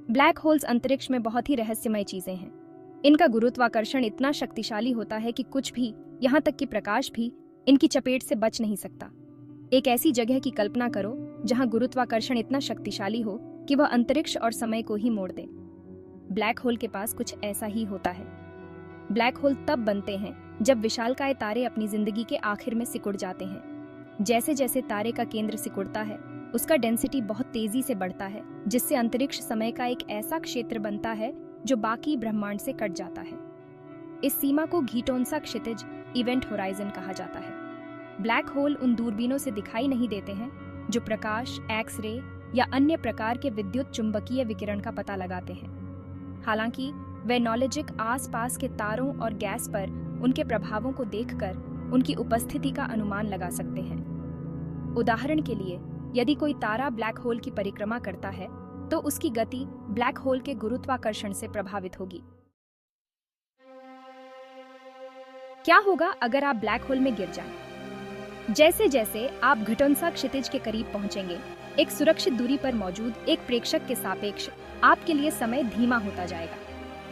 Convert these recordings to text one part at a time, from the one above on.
Black holes अंतरिक्ष में बहुत ही रहस्यमय चीजें हैं। इनका गुरुत्वाकर्षण इतना शक्तिशाली होता है कि कुछ भी, यहाँ तक कि प्रकाश भी, इनकी चपेट से बच नहीं सकता। एक ऐसी जगह की कल्पना करो जहां गुरुत्वाकर्षण इतना शक्तिशाली हो कि वह अंतरिक्ष और समय को ही मोड़ दे। ब्लैक होल के पास कुछ ऐसा ही होता है। ब्लैक होल तब बनते हैं जब विशालकाय तारे अपनी जिंदगी के आखिर में सिकुड़ जाते हैं। जैसे जैसे तारे का केंद्र सिकुड़ता है, उसका डेंसिटी बहुत तेजी से बढ़ता है, जिससे अंतरिक्ष समय का एक ऐसा क्षेत्र बनता है जो बाकी ब्रह्मांड से कट जाता है। इस सीमा को घीटोंसा क्षितिज, इवेंट होराइजन कहा जाता है। ब्लैक होल उन दूरबीनों से दिखाई नहीं देते हैं जो प्रकाश, एक्स रे या अन्य प्रकार के विद्युत चुंबकीय विकिरण का पता लगाते हैं। हालांकि वे नॉलेजिक आसपास के तारों और गैस पर उनके प्रभावों को देखकर उनकी उपस्थिति का अनुमान लगा सकते हैं। उदाहरण के लिए, यदि कोई तारा ब्लैक होल की परिक्रमा करता है तो उसकी गति ब्लैक होल के गुरुत्वाकर्षण से प्रभावित होगी। क्या होगा अगर आप ब्लैक होल में गिर जाएं? जैसे जैसे आप घटोंसा क्षितिज के करीब पहुंचेंगे, एक सुरक्षित दूरी पर मौजूद एक प्रेक्षक के सापेक्ष आपके लिए समय धीमा होता जाएगा।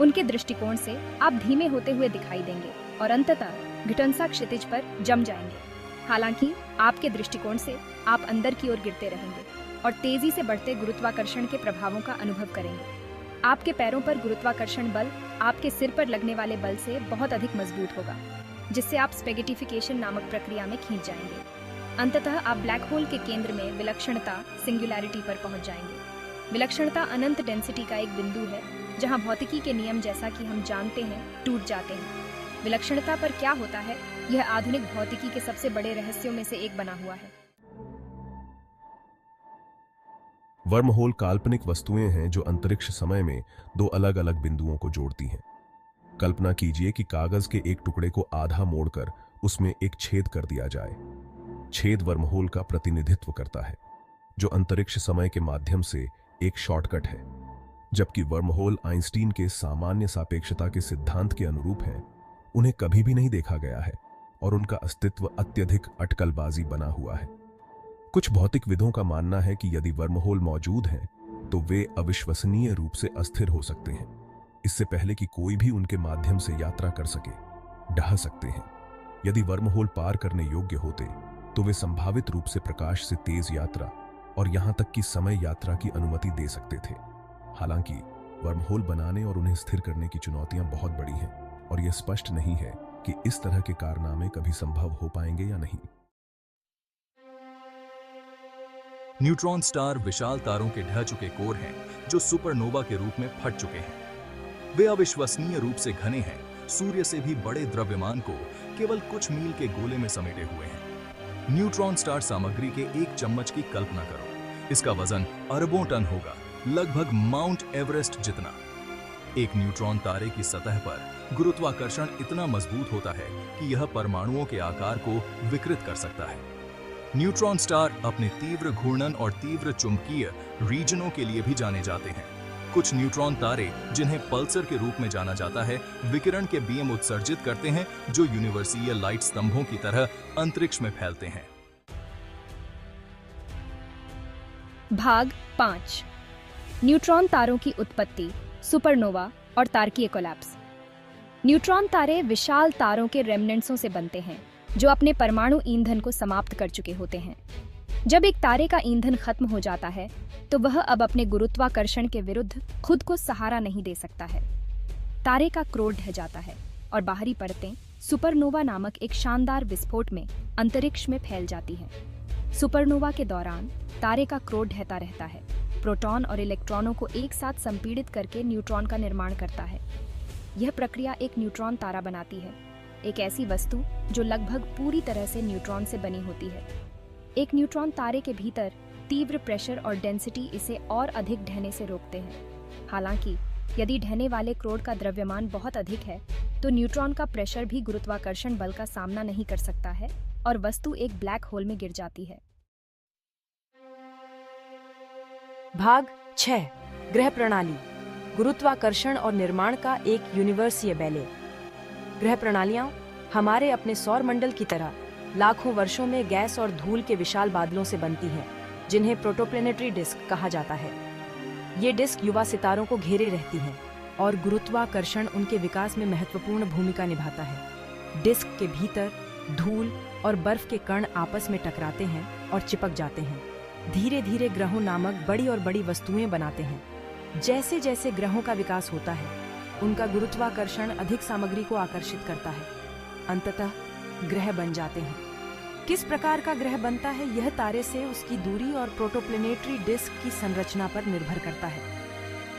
उनके दृष्टिकोण से आप धीमे होते हुए दिखाई देंगे और अंततः घटोंसा क्षितिज पर जम जाएंगे। हालांकि आपके दृष्टिकोण से आप अंदर की ओर गिरते रहेंगे और तेजी से बढ़ते गुरुत्वाकर्षण के प्रभावों का अनुभव करेंगे। आपके पैरों पर गुरुत्वाकर्षण बल आपके सिर पर लगने वाले बल से बहुत अधिक मजबूत होगा, जिससे आप स्पेगेटिफिकेशन नामक प्रक्रिया में खींच जाएंगे। अंततः आप ब्लैक होल के केंद्र में विलक्षणता, सिंगुलैरिटी पर पहुंच जाएंगे। विलक्षणता अनंत डेंसिटी का एक बिंदु है जहां भौतिकी के नियम, जैसा कि हम जानते हैं, टूट जाते हैं। विलक्षणता पर क्या होता है, यह आधुनिक भौतिकी के सबसे बड़े रहस्यों में से एक बना हुआ है। वर्महोल काल्पनिक वस्तुएं हैं जो अंतरिक्ष समय में दो अलग अलग बिंदुओं को जोड़ती हैं। कल्पना कीजिए कि कागज के एक टुकड़े को आधा मोड़कर उसमें एक छेद कर दिया जाए। छेद वर्महोल का प्रतिनिधित्व करता है, जो अंतरिक्ष समय के माध्यम से एक शॉर्टकट है। जबकि वर्महोल आइंस्टीन के सामान्य सापेक्षता के सिद्धांत के अनुरूप हैं, उन्हें कभी भी नहीं देखा गया है और उनका अस्तित्व अत्यधिक अटकलबाजी बना हुआ है। कुछ भौतिकविदों का मानना है कि यदि वर्महोल मौजूद हैं, तो वे अविश्वसनीय रूप से अस्थिर हो सकते हैं, इससे पहले कि कोई भी उनके माध्यम से यात्रा कर सके, ढह सकते हैं। यदि वर्महोल पार करने योग्य होते, तो वे संभावित रूप से प्रकाश से तेज यात्रा और यहां तक कि समय यात्रा की अनुमति दे सकते थे। हालांकि वर्महोल बनाने और उन्हें स्थिर करने की चुनौतियां बहुत बड़ी हैं और यह स्पष्ट नहीं है कि इस तरह के कारनामे कभी संभव हो पाएंगे या नहीं। न्यूट्रॉन स्टार विशाल तारों के ढह चुके कोर हैं जो सुपरनोवा के रूप में फट चुके हैं। वे अविश्वसनीय रूप से घने हैं, सूर्य से भी बड़े द्रव्यमान को केवल कुछ मील के गोले में समेटे हुए हैं। न्यूट्रॉन स्टार सामग्री के एक चम्मच की कल्पना करो। इसका वजन अरबों टन होगा, लगभग माउंट एवरेस्ट जितना। एक न्यूट्रॉन तारे की सतह पर गुरुत्वाकर्षण इतना मजबूत होता है कि यह परमाणुओं के आकार को विकृत कर सकता है। न्यूट्रॉन स्टार अपने तीव्र घूर्णन और तीव्र चुंबकीय रीजनों के लिए भी जाने जाते हैं। कुछ न्यूट्रॉन तारे, जिन्हें पल्सर के रूप में जाना जाता है, विकिरण के बीम उत्सर्जित करते हैं जो यूनिवर्सीय लाइट स्तंभों की तरह अंतरिक्ष में फैलते हैं। भाग 5। न्यूट्रॉन तारों की उत्पत्ति, सुपरनोवा और तारकीय कोलैप्स। न्यूट्रॉन तारे विशाल तारों के रेमनेंट्सों से बनते हैं जो अपने परमाणु ईंधन को समाप्त कर चुके होते हैं। जब एक तारे का ईंधन खत्म हो जाता है, तो वह अब अपने गुरुत्वाकर्षण के विरुद्ध खुद को सहारा नहीं दे सकता है। तारे का क्रोड ढह जाता है और बाहरी परतें सुपरनोवा नामक एक शानदार विस्फोट में अंतरिक्ष में फैल जाती हैं। सुपरनोवा के दौरान तारे का क्रोड ढहता रहता है, प्रोटॉन और इलेक्ट्रॉनों को एक साथ संपीड़ित करके न्यूट्रॉन का निर्माण करता है। यह प्रक्रिया एक न्यूट्रॉन तारा बनाती है, एक ऐसी वस्तु जो लगभग पूरी तरह से न्यूट्रॉन से बनी होती है। एक न्यूट्रॉन तारे के भीतर तीव्र प्रेशर और डेंसिटी इसे और अधिक ढहने से रोकते हैं। हालांकि यदि ढहने वाले क्रोड का द्रव्यमान बहुत अधिक है, तो न्यूट्रॉन का प्रेशर भी गुरुत्वाकर्षण बल का सामना नहीं कर सकता है और वस्तु एक ब्लैक होल में गिर जाती है। भाग 6। ग्रह प्रणाली, गुरुत्वाकर्षण और निर्माण का एक यूनिवर्सीय बैले। ग्रह प्रणालियां हमारे अपने सौर मंडल की तरह लाखों वर्षों में गैस और धूल के विशाल बादलों से बनती हैं, जिन्हें प्रोटोप्लेनेटरी डिस्क कहा जाता है। ये डिस्क युवा सितारों को घेरे रहती हैं और गुरुत्वाकर्षण उनके विकास में महत्वपूर्ण भूमिका निभाता है। डिस्क के भीतर धूल और बर्फ के कण आपस में टकराते हैं और चिपक जाते हैं, धीरे धीरे ग्रहों नामक बड़ी और बड़ी वस्तुएं बनाते हैं। जैसे जैसे ग्रहों का विकास होता है, उनका गुरुत्वाकर्षण अधिक सामग्री को आकर्षित करता है। अंततः ग्रह बन जाते हैं। किस प्रकार का ग्रह बनता है, यह तारे से उसकी दूरी और प्रोटोप्लेनेटरी डिस्क की संरचना पर निर्भर करता है।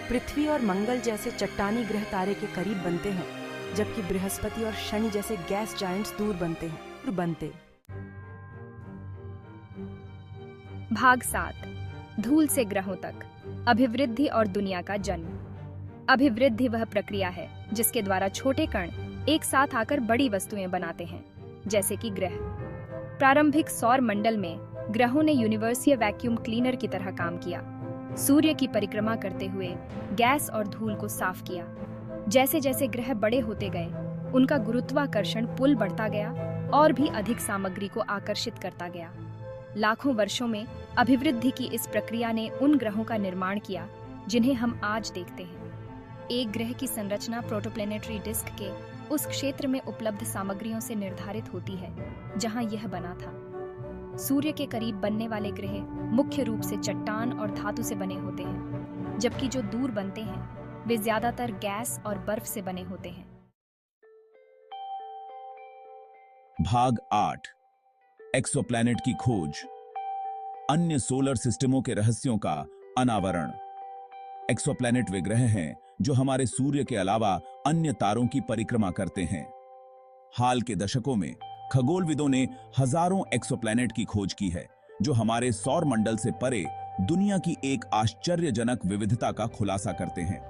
पृथ्वी और मंगल जैसे चट्टानी ग्रह तारे के करीब बनते हैं, जबकि बृहस्पति और शनि जैसे गैस जायंट्स दूर बनते हैं। भाग 7, धूल से ग्रहों तक, अभिवृद्धि और दुनिया का जन्म। अभिवृद्धि वह प्रक्रिया है जिसके द्वारा छोटे कण एक साथ आकर बड़ी वस्तुएं बनाते हैं, जैसे कि ग्रह। प्रारंभिक सौर मंडल में ग्रहों ने यूनिवर्सीय वैक्यूम क्लीनर की तरह काम किया, सूर्य की परिक्रमा करते हुए गैस और धूल को साफ किया। जैसे जैसे ग्रह बड़े होते गए, उनका गुरुत्वाकर्षण पुल बढ़ता गया और भी अधिक सामग्री को आकर्षित करता गया। लाखों वर्षों में अभिवृद्धि की इस प्रक्रिया ने उन ग्रहों का निर्माण किया जिन्हें हम आज देखते हैं। एक ग्रह की संरचना प्रोटोप्लेनेटरी डिस्क के उस क्षेत्र में उपलब्ध सामग्रियों से निर्धारित होती है जहां यह बना था। सूर्य के करीब बनने वाले ग्रह मुख्य रूप से चट्टान और धातु से बने होते हैं, जबकि जो दूर बनते हैं वे ज्यादातर गैस और बर्फ से बने होते हैं। भाग 8, एक्सोप्लैनेट की खोज, अन्य सोलर सिस्टमों के रहस्यों का अनावरण। एक्सोप्लैनेट वे ग्रह हैं जो हमारे सूर्य के अलावा अन्य तारों की परिक्रमा करते हैं। हाल के दशकों में खगोलविदों ने हजारों एक्सोप्लैनेट की खोज की है, जो हमारे सौर मंडल से परे दुनिया की एक आश्चर्यजनक विविधता का खुलासा करते हैं।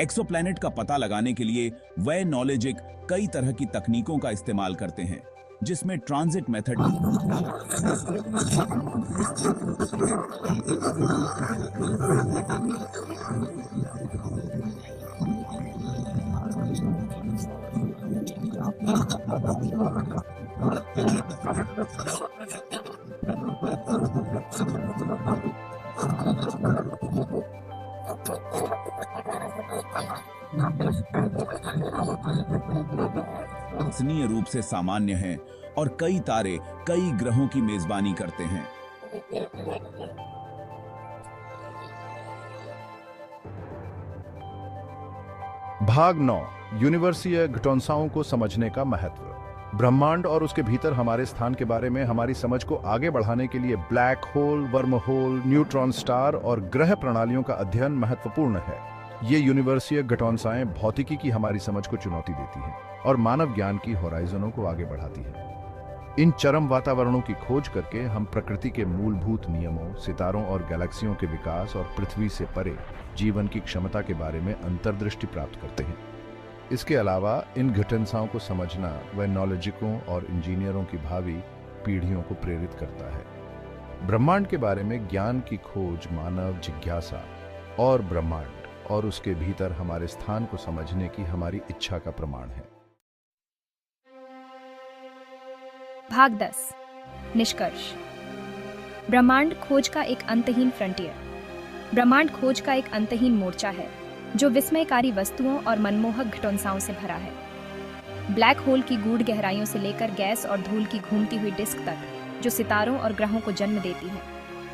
एक्सोप्लैनेट का पता लगाने के लिए वैनोलॉजिक कई तरह की तकनीकों का इस्तेमाल करते हैं, जिसमें ट्रांजिट मेथड विश्वसनीय रूप से सामान्य है और कई तारे कई ग्रहों की मेजबानी करते हैं। भाग 9, यूनिवर्सीय घटोत्कचों को समझने का महत्व। ब्रह्मांड और उसके भीतर हमारे स्थान के बारे में हमारी समझ को आगे बढ़ाने के लिए black hole, worm hole, neutron star और ग्रह प्रणालियों का अध्ययन महत्वपूर्ण है। ये यूनिवर्सीय घटोत्कचें भौतिकी की हमारी समझ को चुनौती देती हैं और मानव ज्ञान की होराइजनों को आगे बढ़ाती हैं। इन चरम वातावरणों की खोज करके हम प्रकृति के मूलभूत नियमों, सितारों और गैलेक्सियों के विकास और पृथ्वी से परे जीवन की क्षमता के बारे में अंतर्दृष्टि प्राप्त करते हैं। इसके अलावा इन घटनाओं को समझना वैज्ञानिकों और इंजीनियरों की भावी पीढ़ियों को प्रेरित करता है। ब्रह्मांड के बारे में ज्ञान की खोज मानव जिज्ञासा और ब्रह्मांड और उसके भीतर हमारे स्थान को समझने की हमारी इच्छा का प्रमाण है। भाग 10, निष्कर्ष। ब्रह्मांड खोज का एक अंतहीन फ्रंटियर। ब्रह्मांड खोज का एक अंतहीन मोर्चा है जो विस्मयकारी वस्तुओं और मनमोहक घटोत्कचों से भरा है। ब्लैक होल की गूढ़ गहराइयों से लेकर गैस और धूल की घूमती हुई डिस्क तक, जो सितारों और ग्रहों को जन्म देती है,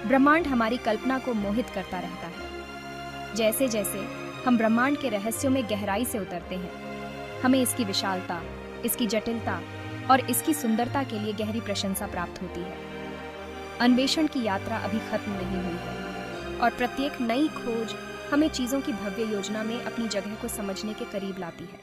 ब्रह्मांड हमारी कल्पना को मोहित करता रहता है। जैसे जैसे हम ब्रह्मांड के रहस्यों में गहराई से उतरते हैं, हमें इसकी विशालता, इसकी जटिलता और इसकी सुंदरता के लिए गहरी प्रशंसा प्राप्त होती है। अन्वेषण की यात्रा अभी खत्म नहीं हुई है और प्रत्येक नई खोज हमें चीजों की भव्य योजना में अपनी जगह को समझने के करीब लाती है।